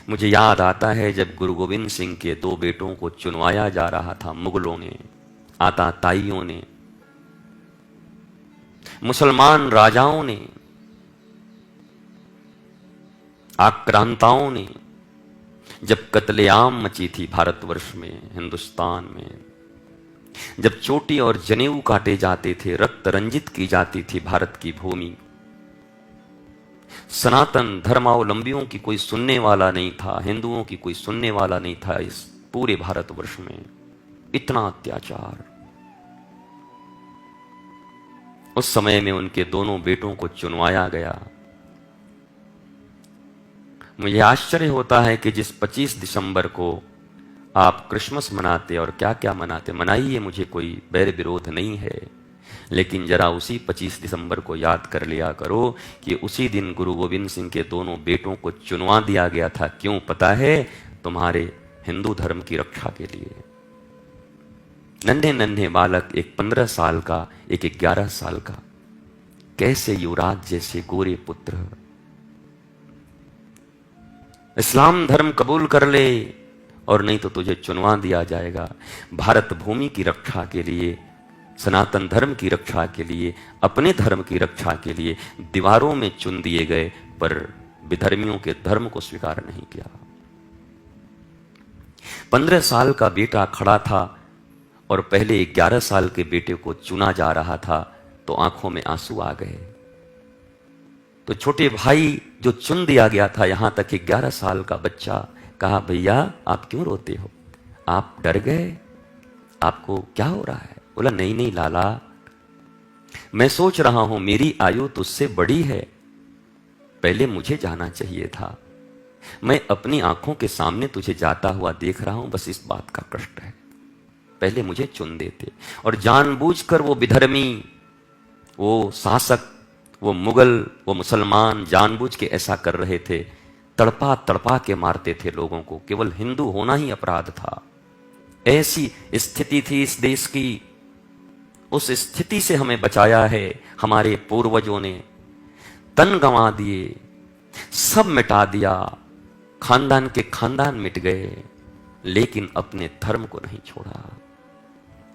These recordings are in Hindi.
मुझे याद आता है जब गुरु गोविंद सिंह के 2 बेटों को चुनवाया जा रहा था, मुगलों ने, आताताइयों ने, मुसलमान राजाओं ने, आक्रांताओं ने, जब कत्लेआम मची थी भारतवर्ष में, हिंदुस्तान में, जब चोटी और जनेऊ काटे जाते थे, रक्त रंजित की जाती थी भारत की भूमि, सनातन धर्मावलंबियों की कोई सुनने वाला नहीं था, हिंदुओं की कोई सुनने वाला नहीं था। इस पूरे भारतवर्ष में इतना अत्याचार। उस समय में उनके दोनों बेटों को चुनवाया गया। मुझे आश्चर्य होता है कि जिस 25 दिसंबर को आप क्रिसमस मनाते और क्या क्या मनाते, मनाइए, मुझे कोई बैर विरोध नहीं है, लेकिन जरा उसी 25 दिसंबर को याद कर लिया करो कि उसी दिन गुरु गोविंद सिंह के दोनों बेटों को चुनवा दिया गया था। क्यों पता है? तुम्हारे हिंदू धर्म की रक्षा के लिए। नन्हे नन्हे बालक, एक 15 साल का, एक 11 साल का, कैसे युवराज जैसे गोरे पुत्र इस्लाम धर्म कबूल कर ले और नहीं तो तुझे चुनवा दिया जाएगा। भारत भूमि की रक्षा के लिए, सनातन धर्म की रक्षा के लिए, अपने धर्म की रक्षा के लिए दीवारों में चुन दिए गए, पर विधर्मियों के धर्म को स्वीकार नहीं किया। 15 साल का बेटा खड़ा था और पहले 11 साल के बेटे को चुना जा रहा था, तो आंखों में आंसू आ गए। तो छोटे भाई जो चुन दिया गया था, यहां तक कि 11 साल का बच्चा, कहा भैया आप क्यों रोते हो? आप डर गए? आपको क्या हो रहा है? बोला नहीं नहीं लाला, मैं सोच रहा हूं मेरी आयु तुझसे बड़ी है, पहले मुझे जाना चाहिए था। मैं अपनी आंखों के सामने तुझे जाता हुआ देख रहा हूं, बस इस बात का कष्ट है। पहले मुझे चुन देते। और जानबूझकर वो विधर्मी, वो शासक, वो मुगल, वो मुसलमान जानबूझ के ऐसा कर रहे थे। तड़पा तड़पा के मारते थे लोगों को, केवल हिंदू होना ही अपराध था। ऐसी स्थिति थी इस देश की। उस स्थिति से हमें बचाया है हमारे पूर्वजों ने। तन गंवा दिए, सब मिटा दिया, खानदान के खानदान मिट गए, लेकिन अपने धर्म को नहीं छोड़ा।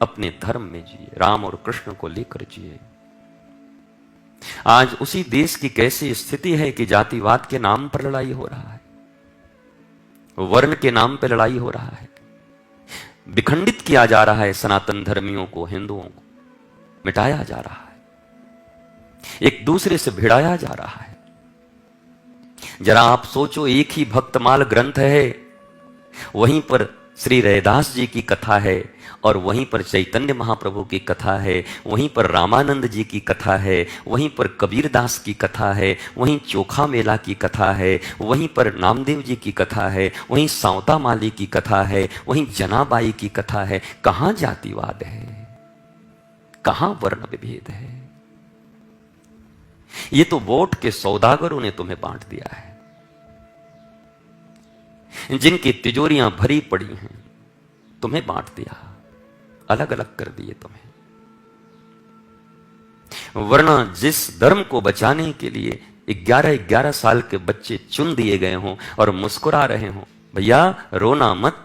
अपने धर्म में जिए, राम और कृष्ण को लेकर जिए। आज उसी देश की कैसी स्थिति है कि जातिवाद के नाम पर लड़ाई हो रहा है, वर्ण के नाम पर लड़ाई हो रहा है, विखंडित किया जा रहा है सनातन धर्मियों को, हिंदुओं को मिटाया जा रहा है, एक दूसरे से भिड़ाया जा रहा है। जरा आप सोचो, एक ही भक्तमाल ग्रंथ है, वहीं पर श्री रैदास जी की कथा है, और वहीं पर चैतन्य महाप्रभु की कथा है, वहीं पर रामानंद जी की कथा है, वहीं पर कबीरदास की कथा है, वहीं चोखा मेला की कथा है, वहीं पर नामदेव जी की कथा है, वहीं सावता माली की कथा है, वहीं जनाबाई की कथा है। कहां जातिवाद है? कहां वर्ण विभेद है? ये तो वोट के सौदागरों ने तुम्हें बांट दिया है, जिनकी तिजोरियां भरी पड़ी हैं, तुम्हें बांट दिया, अलग अलग कर दिए तुम्हें। वरना जिस धर्म को बचाने के लिए 11-11 साल के बच्चे चुन दिए गए हों और मुस्कुरा रहे हों, भैया रोना मत,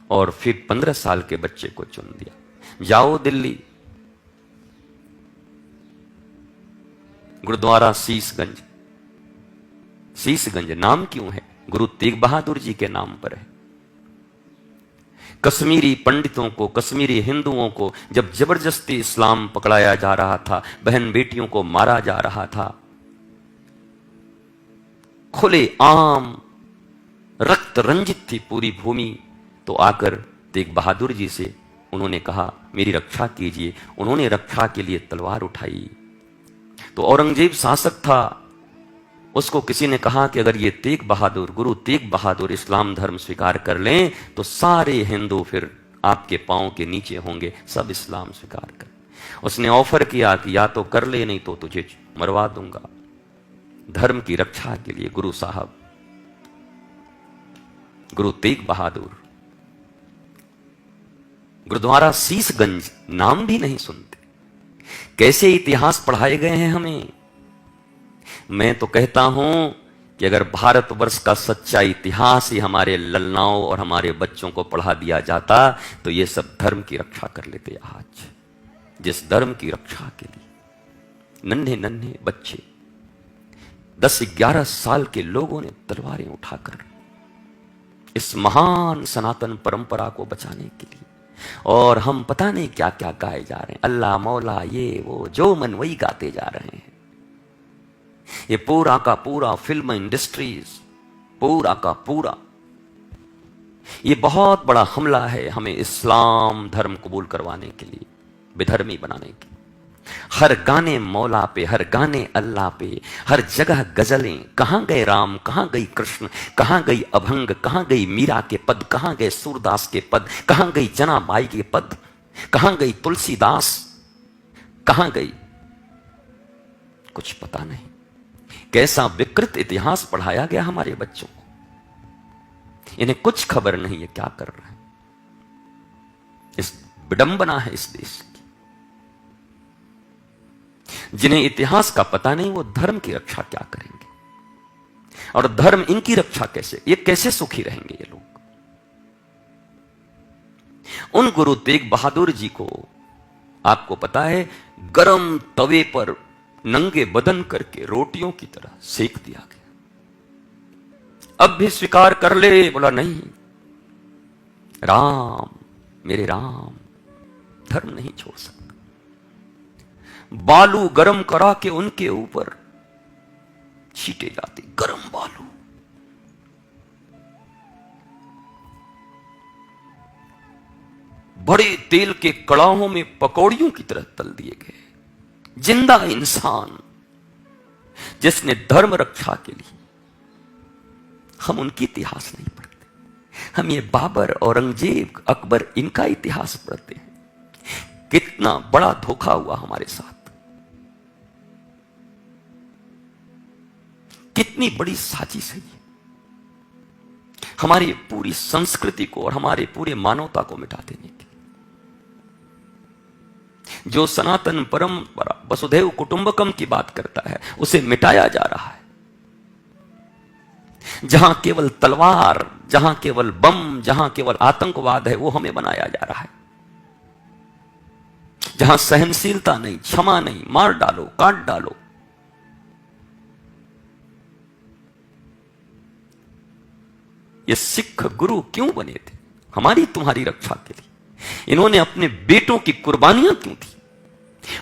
और फिर 15 साल के बच्चे को चुन दिया। जाओ दिल्ली, गुरुद्वारा शीशगंज, शीशगंज नाम क्यों है? गुरु तेग बहादुर जी के नाम पर है। कश्मीरी पंडितों को, कश्मीरी हिंदुओं को जब जबरदस्ती इस्लाम पकड़ाया जा रहा था, बहन बेटियों को मारा जा रहा था, खुले आम रक्त रंजित थी पूरी भूमि, तो आकर तेग बहादुर जी से उन्होंने कहा मेरी रक्षा कीजिए। उन्होंने रक्षा के लिए तलवार उठाई। तो औरंगजेब शासक था, उसको किसी ने कहा कि अगर ये तेग बहादुर, गुरु तेग बहादुर इस्लाम धर्म स्वीकार कर लें तो सारे हिंदू फिर आपके पांव के नीचे होंगे, सब इस्लाम स्वीकार कर। उसने ऑफर किया कि या तो कर ले, नहीं तो तुझे मरवा दूंगा। धर्म की रक्षा के लिए गुरु साहब, गुरु तेग बहादुर, गुरुद्वारा शीशगंज नाम भी नहीं सुनते। कैसे इतिहास पढ़ाए गए हैं हमें। मैं तो कहता हूं कि अगर भारतवर्ष का सच्चा इतिहास ही हमारे ललनाओं और हमारे बच्चों को पढ़ा दिया जाता तो ये सब धर्म की रक्षा कर लेते। आज जिस धर्म की रक्षा के लिए नन्हे नन्हे बच्चे 10-11 साल के लोगों ने तलवारें उठाकर इस महान सनातन परंपरा को बचाने के लिए, और हम पता नहीं क्या क्या गाए जा रहे हैं, अल्लाह मौला ये वो, जो मन वही गाते जा रहे हैं। ये पूरा का पूरा फिल्म इंडस्ट्रीज, पूरा का पूरा ये बहुत बड़ा हमला है हमें इस्लाम धर्म कबूल करवाने के लिए, बेधर्मी बनाने के। हर गाने मौला पे, हर गाने अल्लाह पे, हर जगह गजलें। कहां गए राम, कहां गई कृष्ण, कहां गई अभंग, कहां गई मीरा के पद, कहां गए सूरदास के पद, कहां गई जनाबाई के पद, कहां गई तुलसीदास, कहां गई, कुछ पता नहीं। कैसा विकृत इतिहास पढ़ाया गया हमारे बच्चों को, इन्हें कुछ खबर नहीं है क्या कर रहे हैं। इस विडंबना है इस देश की। जिन्हें इतिहास का पता नहीं वो धर्म की रक्षा क्या करेंगे, और धर्म इनकी रक्षा कैसे, ये कैसे सुखी रहेंगे ये लोग। उन गुरु तेग बहादुर जी को आपको पता है गरम तवे पर नंगे बदन करके रोटियों की तरह सेक दिया गया। अब भी स्वीकार कर ले, बोला नहीं, राम मेरे राम धर्म नहीं छोड़ सकता। बालू गरम करा के उनके ऊपर छीटे जाते, गरम बालू। बड़े तेल के कड़ाहों में पकौड़ियों की तरह तल दिए गए जिंदा इंसान जिसने धर्म रक्षा के लिए। हम उनकी इतिहास नहीं पढ़ते, हम ये बाबर, औरंगजेब, अकबर इनका इतिहास पढ़ते हैं। कितना बड़ा धोखा हुआ हमारे साथ, कितनी बड़ी साजिश है ये, हमारी पूरी संस्कृति को और हमारे पूरे मानवता को मिटा देने की। जो सनातन परंपरा वसुधैव कुटुंबकम की बात करता है उसे मिटाया जा रहा है। जहां केवल तलवार, जहां केवल बम, जहां केवल आतंकवाद है वो हमें बनाया जा रहा है। जहां सहनशीलता नहीं, क्षमा नहीं, मार डालो, काट डालो। ये सिख गुरु क्यों बने थे? हमारी तुम्हारी रक्षा के लिए। इन्होंने अपने बेटों की कुर्बानियां क्यों दी?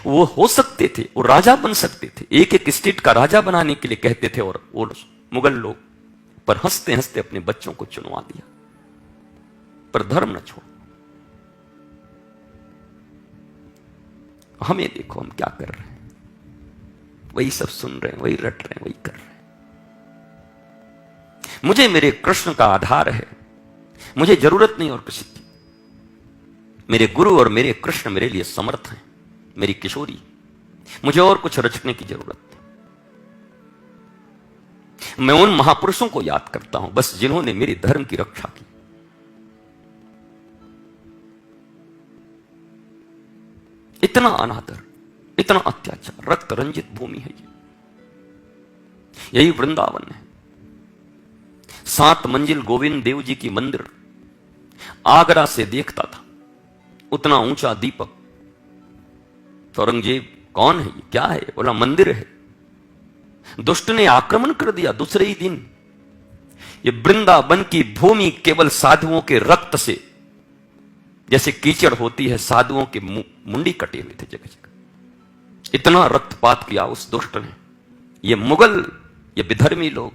वो हो सकते थे, वो राजा बन सकते थे, एक एक स्टेट का राजा बनाने के लिए कहते थे, और वो मुगल लोग, पर हंसते हंसते अपने बच्चों को चुनवा दिया। पर धर्म न छोड़। हमें देखो हम क्या कर रहे हैं, वही सब सुन रहे हैं, वही रट रहे हैं, वही कर रहे हैं। मुझे मेरे कृष्ण का आधार है, मुझे जरूरत नहीं और किसी की। मेरे गुरु और मेरे कृष्ण मेरे लिए समर्थ हैं, मेरी किशोरी, मुझे और कुछ रचने की जरूरत नहीं। मैं उन महापुरुषों को याद करता हूं बस जिन्होंने मेरे धर्म की रक्षा की। इतना अनादर, इतना अत्याचार, रक्त रंजित भूमि है ये। यही वृंदावन है। 7 मंजिल गोविंद देव जी की मंदिर आगरा से देखता था, उतना ऊंचा दीपक। तो औरंगजेब कौन है ये, क्या है? बोला मंदिर है। दुष्ट ने आक्रमण कर दिया दूसरे ही दिन। ये वृंदावन की भूमि केवल साधुओं के रक्त से, जैसे कीचड़ होती है, साधुओं के मुंडी कटे हुए थे जगह जगह। इतना रक्तपात किया उस दुष्ट ने। ये मुगल, ये विधर्मी लोग